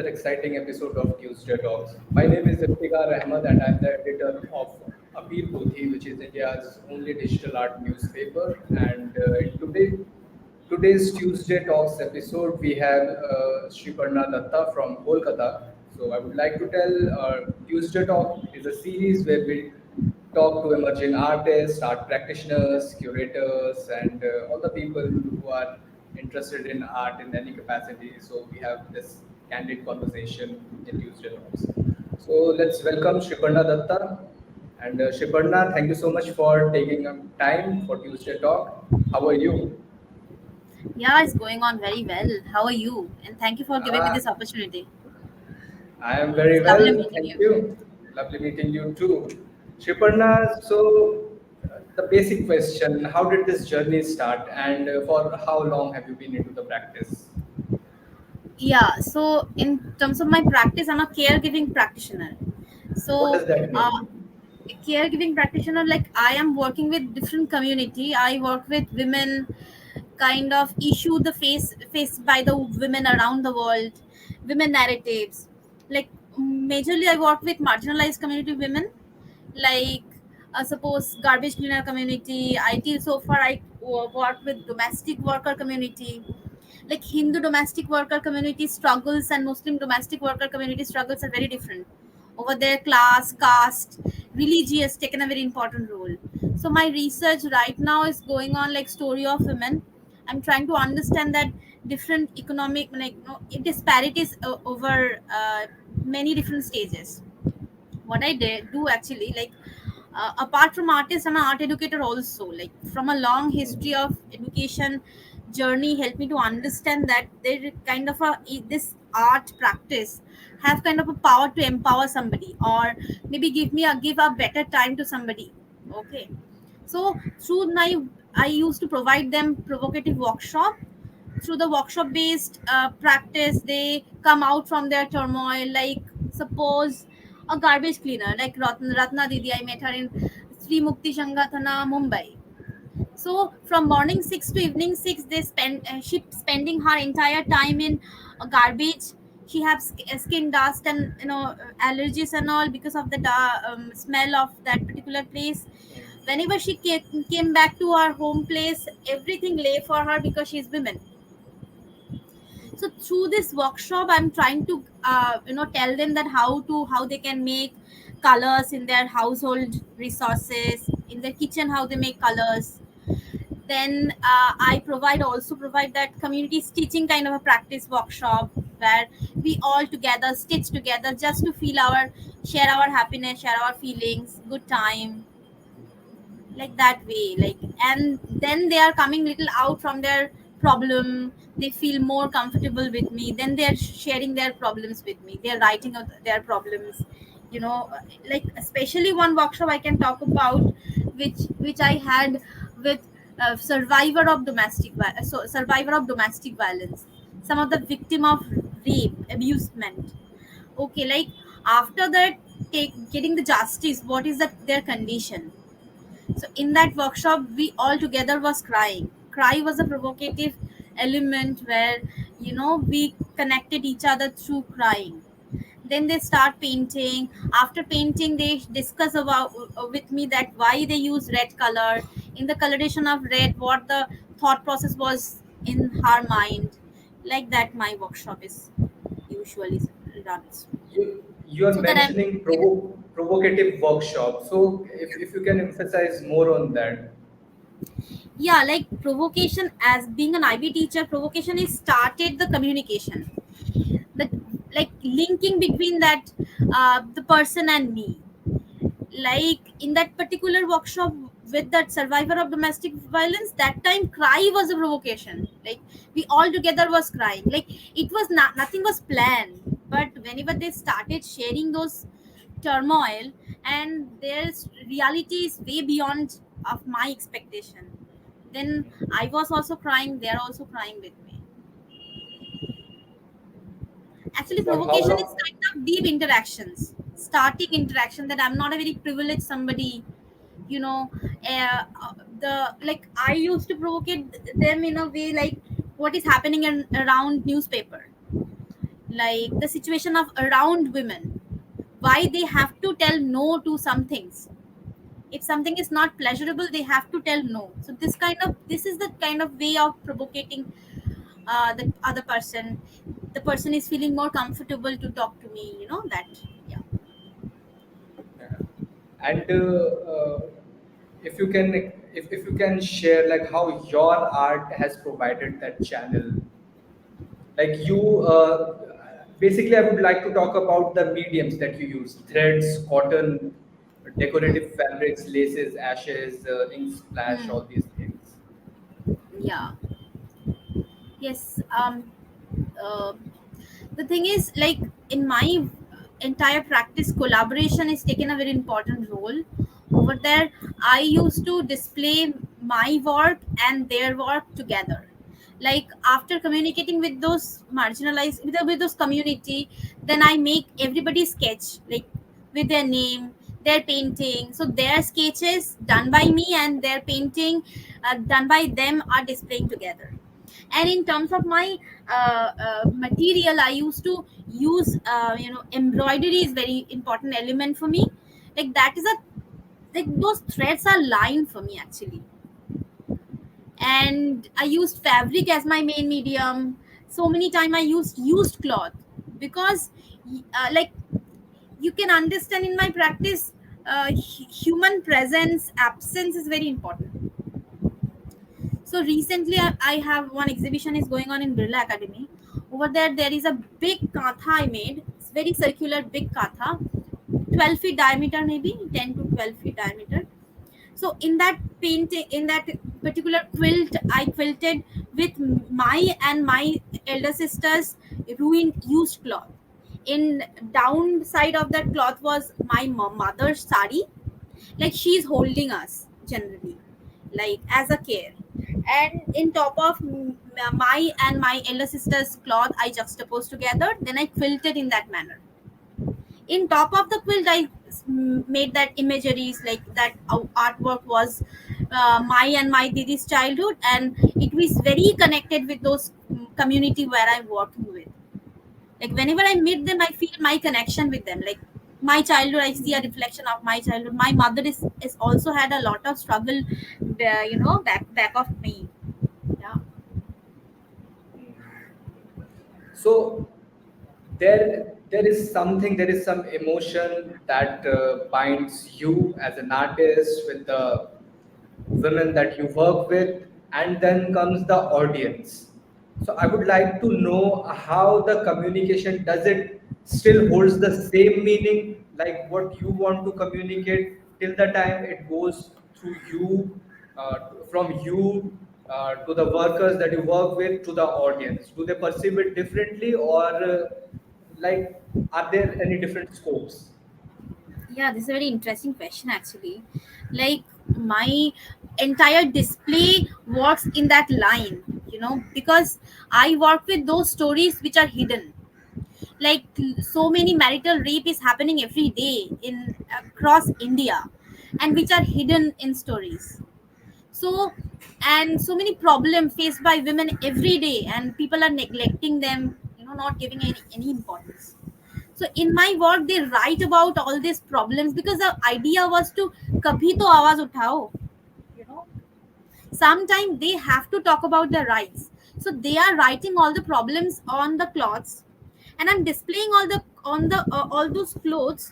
exciting episode of Tuesday Talks. My name is Iftikhar Ahmed and I'm the editor of Apir Pothi, which is India's only digital art newspaper. And today's Tuesday Talks episode, we have Sriparna Datta from Kolkata. So I would like to tell Tuesday Talk is a series where we talk to emerging artists, art practitioners, curators, and all the people who are interested in art in any capacity. So we have this candid conversation in Tuesday Talks. So let's welcome Shriparna Datta. And Shriparna, thank you so much for taking time for Tuesday Talk. How are you? Yeah, it's going on very well. How are you? And thank you for giving me Ah, this opportunity. I am It's very lovely well, meeting thank you. you. Lovely meeting you too. Shiparna, the basic question, how did this journey start and for how long have you been into the practice? Yeah, so in terms of my practice, I'm a caregiving practitioner. What does So, that uh, mean? a caregiving practitioner, like I am working with different community. I work with women, kind of issue the faced by the women around the world, women narratives. Like majorly, I work with marginalized community women like suppose garbage cleaner community IT. So far I work with domestic worker community, like Hindu domestic worker community struggles and Muslim domestic worker community struggles are very different. Over there, class, caste, religious taken a very important role. So my research right now is going on like story of women. I'm trying to understand that different economic like disparities over many different stages. What I did do actually, like apart from artist, I'm an art educator also. Like from a long history of education journey, helped me to understand that there kind of a this art practice have kind of a power to empower somebody, or maybe give a better time to somebody. Okay, so through my I used to provide them provocative workshop. Through the workshop based practice, they come out from their turmoil. Like suppose a garbage cleaner like Ratna Didi, I met her in Sri Mukti Shangathana, Mumbai. So from morning 6 to evening 6, they spend she spending her entire time in garbage. She has skin dust and allergies and all because of the smell of that particular place. Whenever she came back to her home place, everything lay for her because she's women. So through this workshop, I'm trying to tell them that how they can make colors in their household resources, in their kitchen, how they make colors. Then I provide that community stitching kind of a practice workshop where we all together stitch together just to feel our share our happiness, share our feelings, good time, like that way. Like, and then they are coming little out from their problem. They feel more comfortable with me, then they are sharing their problems with me, they are writing out their problems, you know like especially one workshop I can talk about, which I had with survivor of domestic violence, some of the victim of rape abusement. Okay, like after that, getting the justice, what is their condition. So in that workshop, we all together was crying. Cry was a provocative element where we connected each other through crying. Then they start painting. After painting, they discuss about with me that why they use red color. In the coloration of red, what the thought process was in her mind. Like that, my workshop is usually runs. You are So that I'm mentioning provocative workshop. So if you can emphasize more on that. yeah, like provocation, as being an IB teacher, provocation is started the communication, the like linking between that the person and me. Like in that particular workshop with that survivor of domestic violence, that time cry was a provocation. Like we all together was crying, like it was not, nothing was planned, but whenever they started sharing those turmoil, and their reality is way beyond of my expectation, then I was also crying, they're also crying with me. Actually, For how provocation is long? kind of deep interactions, starting interaction, that I'm not a very privileged somebody, you know the like I used to provocate them in a way like what is happening around newspaper. like the situation of around women, why they have to tell no to some things. If something is not pleasurable, they have to tell no. So this is the kind of way of provoking the other person. The person is feeling more comfortable to talk to me, that. Yeah. Yeah. And if you can, if you can share like how your art has provided that channel, like you basically I would like to talk about the mediums that you use: threads, cotton, decorative fabrics, laces, ashes, ink splash, Hmm. all these things. Yeah. Yes. Uh, the thing is, like, in my entire practice, collaboration is taken a very important role over there. I used to display my work and their work together, like after communicating with those marginalized, with those community, then I make everybody sketch, like with their name, their painting. So their sketches done by me and their painting done by them are displaying together. And in terms of my material, I used to use embroidery is very important element for me. Like that is a, like those threads are lined for me actually. And I used fabric as my main medium. So many time I used cloth, because like, you can understand in my practice, human presence absence is very important. So recently, I have one exhibition is going on in Birla Academy. Over there is a big katha I made. It's very circular, big katha, 12 feet diameter, maybe 10 to 12 feet diameter. So in that painting, in that particular quilt, I quilted with my and my elder sister's ruined used cloth. In downside of that cloth was my mother's sari, like she's holding us generally, like as a care. And in top of my and my elder sister's cloth, I juxtaposed together, then I quilted in that manner. In top of the quilt, I made that imageries, like that artwork was my and my didi's childhood, and it was very connected with those community where I'm working with. Like whenever I meet them, I feel my connection with them, like my childhood, I see a reflection of my childhood. My mother is also had a lot of struggle, back of me. Yeah. So there is some emotion that binds you as an artist with the women that you work with, and then comes the audience. So I would like to know how the communication, does it still holds the same meaning, like what you want to communicate, till the time it goes through you, from you to the workers that you work with to the audience? Do they perceive it differently, or like, are there any different scopes? Yeah, this is a very interesting question actually. Like my entire display works in that line, because I work with those stories which are hidden. Like so many marital rape is happening every day in across India, and which are hidden in stories. So, and so many problems faced by women every day, and people are neglecting them, not giving any importance. So in my work, they write about all these problems, because the idea was to kabhi to awaz uthao, you know sometimes they have to talk about their rights. So they are writing all the problems on the cloths, and I'm displaying all those clothes,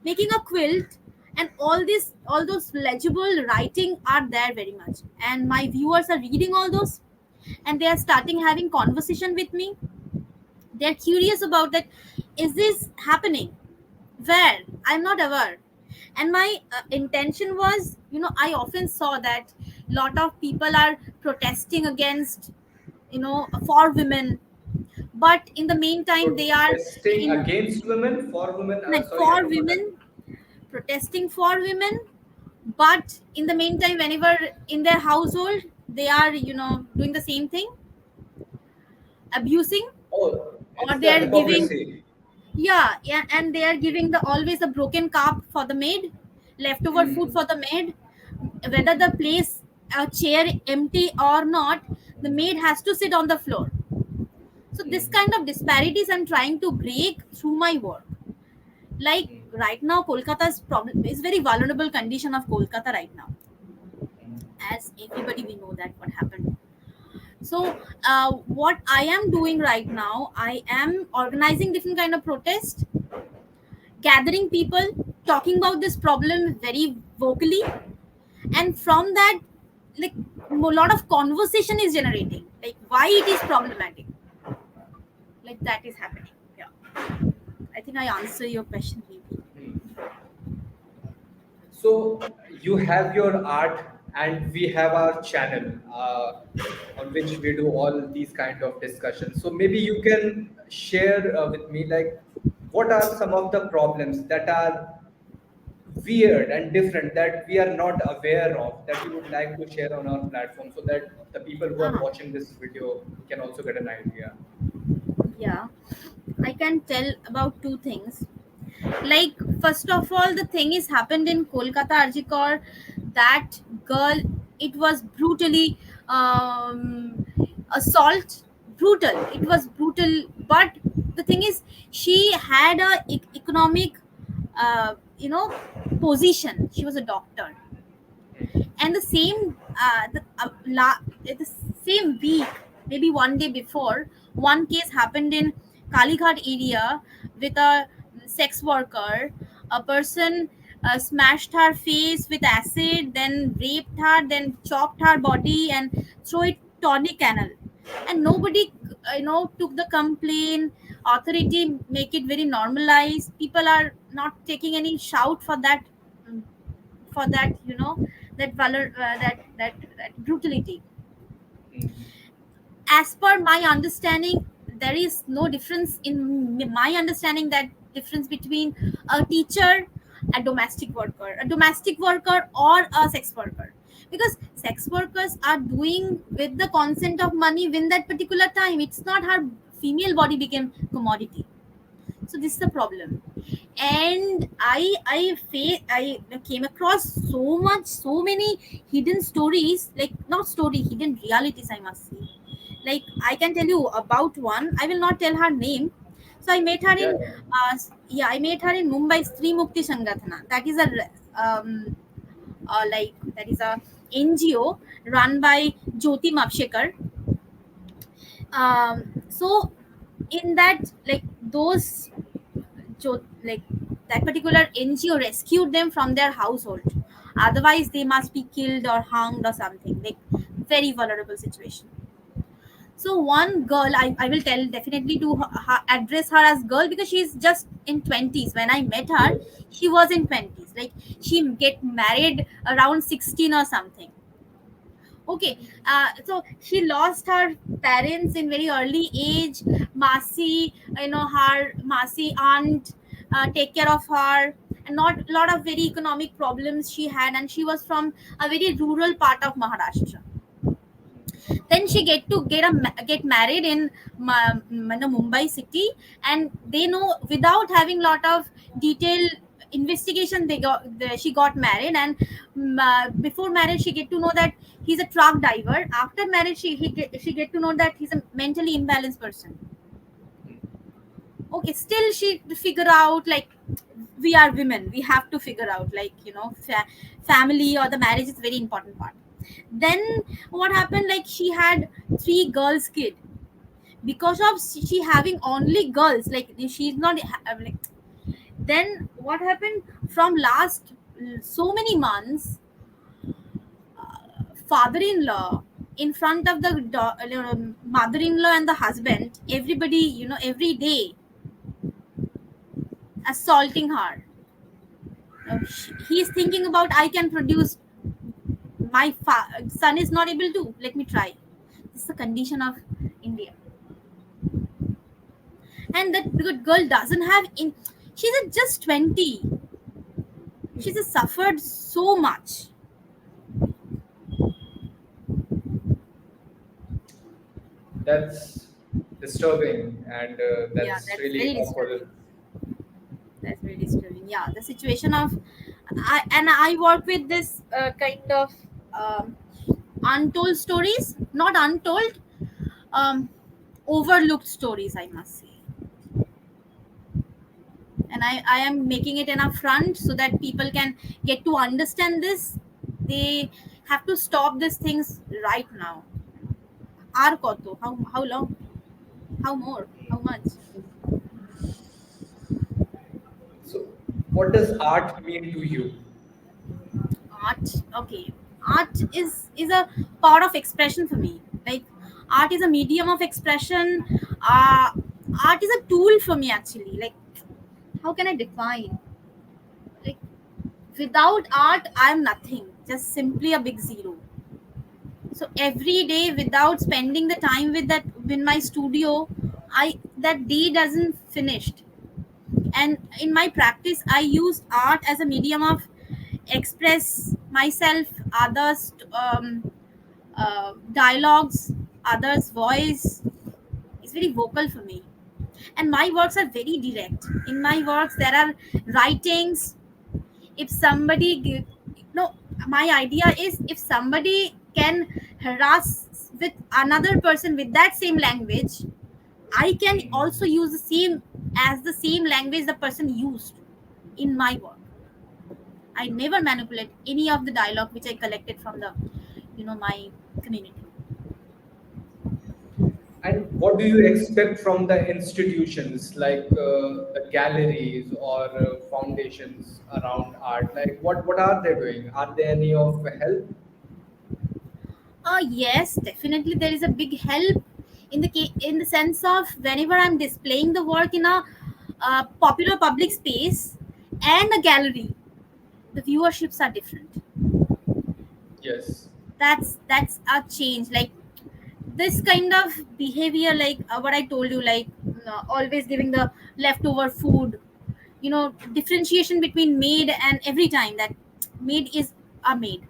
making a quilt, and all those legible writing are there very much, and my viewers are reading all those, and they are starting having conversation with me. They're curious about that, is this happening, where I'm not aware. And my intention was, I often saw that lot of people are protesting against, for women, but in the meantime they are Protesting in, against women, for women, like, sorry, I for don't know that. women, protesting for women, but in the meantime, whenever in their household, they are, doing the same thing, abusing, Oh, or it's they the are giving. hypocrisy. Yeah, yeah, and they are giving the always a broken cup for the maid, leftover food Hmm. for the maid, whether the place, a chair empty or not, the maid has to sit on the floor. So this Mm, kind of disparities I'm trying to break through my work. Like mm, right now, Kolkata's problem is very vulnerable condition of Kolkata right now. mm, As everybody we know that what happened. So what I am doing right now, I am organizing different kind of protest, gathering people, talking about this problem very vocally, and from that, like a lot of conversation is generating, like why it is problematic, like that is happening. Yeah, I think I answer your question maybe. mm. So you have your art, and we have our channel on which we do all these kind of discussions. So maybe you can share with me, like, what are some of the problems that are weird and different that we are not aware of, that you would like to share on our platform, so that the people who are uh watching this video can also get an idea. yeah, I can tell about two things. Like first of all, the thing is happened in Kolkata Arjikor. That girl, it was brutally um, assault, brutal, it was brutal. But the thing is, she had a economic position. She was a doctor. And the same the same week, maybe one day before, one case happened in Kalighat area with a sex worker. A person smashed her face with acid, then raped her, then chopped her body and threw it Tawny Canal. And nobody took the complaint. Authority make it very normalized. People are not taking any shout for that, for that, that brutality. Mm, As per my understanding, there is no difference in my understanding, that difference between a teacher, a domestic worker or a sex worker. Because sex workers are doing with the consent of money when that particular time, it's not her female body became commodity. So this is the problem. And I came across so many hidden stories, like not story, hidden realities, I must say. Like I can tell you about one, I will not tell her name. So I met her yeah, in yeah. I met her in Mumbai Stree Mukti Sangatana. That is a like that is a NGO run by Jyoti Mapshekar. So in that, like those like that particular NGO rescued them from their household. Otherwise, they must be killed or hanged or something. Like very vulnerable situation. So one girl, I will tell definitely to address her as girl, because she's just in 20s. When I met her, she was in 20s. Like she get married around 16 or something. Okay, so she lost her parents in very early age. Masi, her Masi aunt take care of her, and not lot of very economic problems she had, and she was from a very rural part of Maharashtra. Then she get married in Mumbai city, and they know without having lot of detailed investigation, she got married. And before marriage she get to know that he's a truck driver. After marriage she get to know that he's a mentally imbalanced person. Okay, still she figure out, like we are women, we have to figure out, like family or the marriage is very important part. Then what happened, like she had three girls kid. Because of she having only girls, like she's not like. Then what happened, from last so many months, father-in-law in front of the mother-in-law and the husband, everybody, every day assaulting her. He is thinking about, I can produce, my son is not able to, let me try. This is the condition of India. And that good girl doesn't have in, she's just 20. She's just suffered so much. That's disturbing, and Yeah, that's that's really very awful. disturbing. That's very disturbing. Yeah, the situation of, I work with this kind of untold stories, not untold. Um, overlooked stories, I must say. And I am making it in a front so that people can get to understand this. They have to stop these things right now. Ar koto? How long? How more? How much? So, what does art mean to you? Art. Okay. Art is a part of expression for me. Like art is a medium of expression. Uh, art is a tool for me actually. Like how can I define? Like without art, I'm nothing. Just simply a big zero. So every day without spending the time with that in my studio, I that day doesn't finished. And in my practice, I use art as a medium of express myself, others dialogues, others voice. It's very vocal for me. And my works are very direct. In my works there are writings. If somebody no, my idea is if somebody can harass with another person with that same language, I can also use the same as the same language the person used in my work. I never manipulate any of the dialogue which I collected from the my community. And what do you expect from the institutions like the galleries or foundations around art? Like, what are they doing? Are they any of help? Yes, definitely there is a big help in the sense of whenever I'm displaying the work in a popular public space and a gallery, the viewerships are different. Yes. That's a change. Like this kind of behavior, like what I told you, like always giving the leftover food. Differentiation between maid and every time that maid is a maid.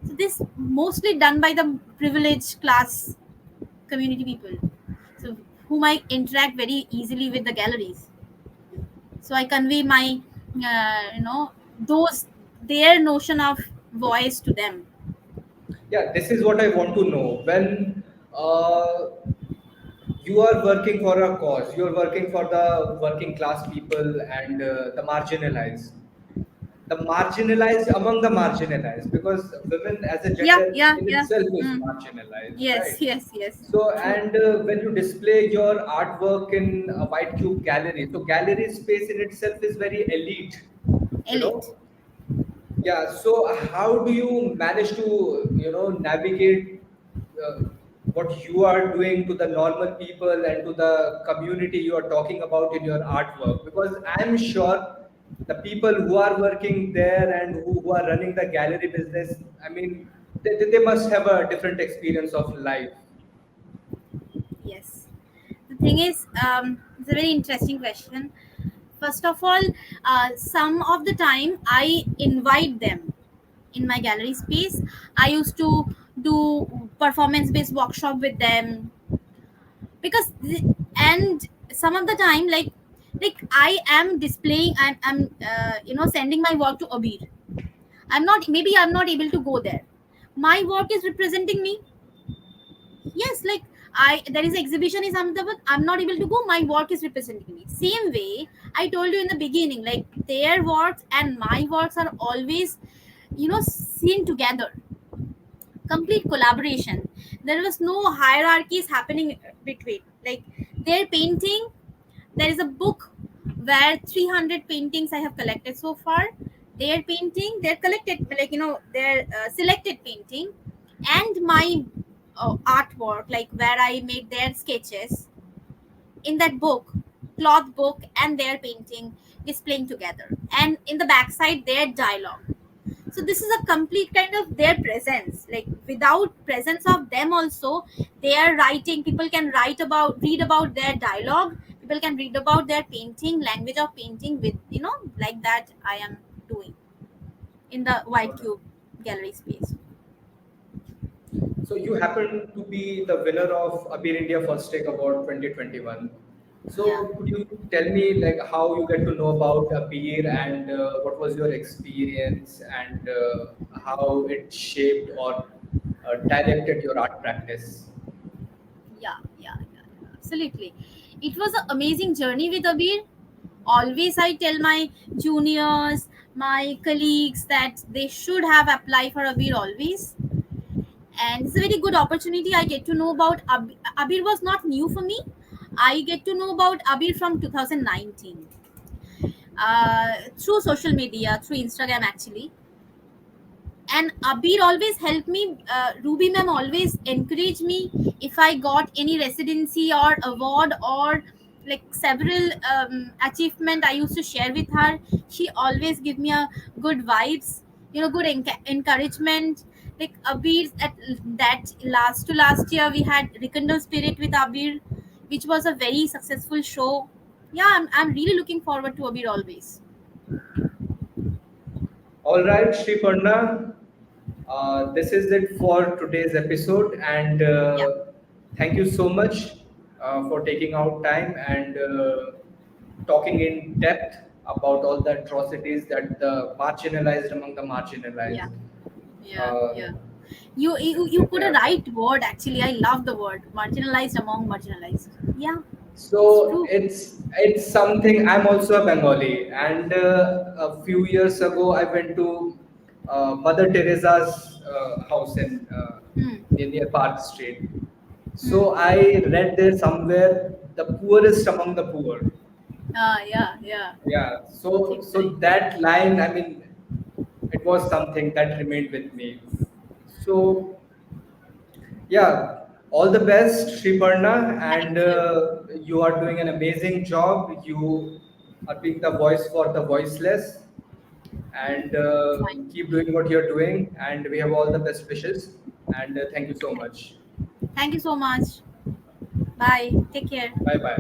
So this mostly done by the privileged class community people, so whom I interact very easily with the galleries. So I convey my those their notion of voice to them. Yeah, this is what I want to know. When uh, you are working for a cause, you are working for the working class people and the marginalized. The marginalized among the marginalized, because women as a Yeah, gender yeah, in yeah. itself is Mm. marginalized, Yes, right? yes, yes. So, True. and when you display your artwork in a White Cube gallery, so gallery space in itself is very elite, you Elite. know. Yeah. So, how do you manage to, navigate uh, what you are doing to the normal people and to the community you are talking about in your artwork? Because I'm sure the people who are working there and who are running the gallery business, I mean, they must have a different experience of life. Yes. The thing is, it's a very interesting question. First of all, some of the time I invite them in my gallery space. I used to do performance based workshop with them because and some of the time like I am displaying and I'm sending my work to Abir. I'm not able to go there. My work is representing me. Yes, like I there is an exhibition in Ahmedabad. I'm not able to go. My work is representing me. Same way, I told you in the beginning, like their works and my works are always, seen together. Complete collaboration. There was no hierarchies happening between. Like their painting, there is a book where 300 paintings I have collected so far. Their painting, their collected, like their selected painting, and my artwork, like where I made their sketches in that book, cloth book, and their painting displaying together, and in the backside their dialogue. So this is a complete kind of their presence. Like without presence of them also, they are writing. People can read about their dialogue. People can read about their painting, language of painting with like that. I am doing in the White Cube gallery space. So you happen to be the winner of Appear India First Take Award 2021. Yeah. So could you tell me like how you get to know about Appear and what was your experience and how it shaped or directed your art practice? Yeah, yeah, yeah. absolutely. It was an amazing journey with Abir. Always I tell my juniors, my colleagues that they should have applied for Abir always. And it's a very good opportunity. I get to know about Abir was not new for me. I get to know about Abir from 2019 through social media, through Instagram actually. And Abir always helped me. Ruby ma'am always encouraged me if I got any residency or award or like several achievement I used to share with her. She always give me a good vibes, good encouragement. Like Abir at that last year we had Rekindle Spirit with Abir, which was a very successful show. Yeah, I'm really looking forward to Abir always. All right, Sriparna, this is it for today's episode, and Yeah. thank you so much for taking out time and talking in depth about all the atrocities that the marginalized among the Yeah. marginalized. Yeah. Uh, Yeah. You put a yeah. right word actually. I love the word marginalized among marginalized. Yeah, it's So true. it's something. I'm also a Bengali, and a few years ago I went to Mother Teresa's house Hmm. near Park Street. Hmm. So I read there somewhere the poorest among the poor. Yeah, yeah. Yeah. Something So like that line, I mean, it was something that remained with me. So yeah, all the best, Sriparna, and thank you. you are doing an amazing job. You are being the voice for the voiceless, and Fine. keep doing what you're doing. And we have all the best wishes. And thank you so much. Thank you so much. Bye. Take care. Bye bye.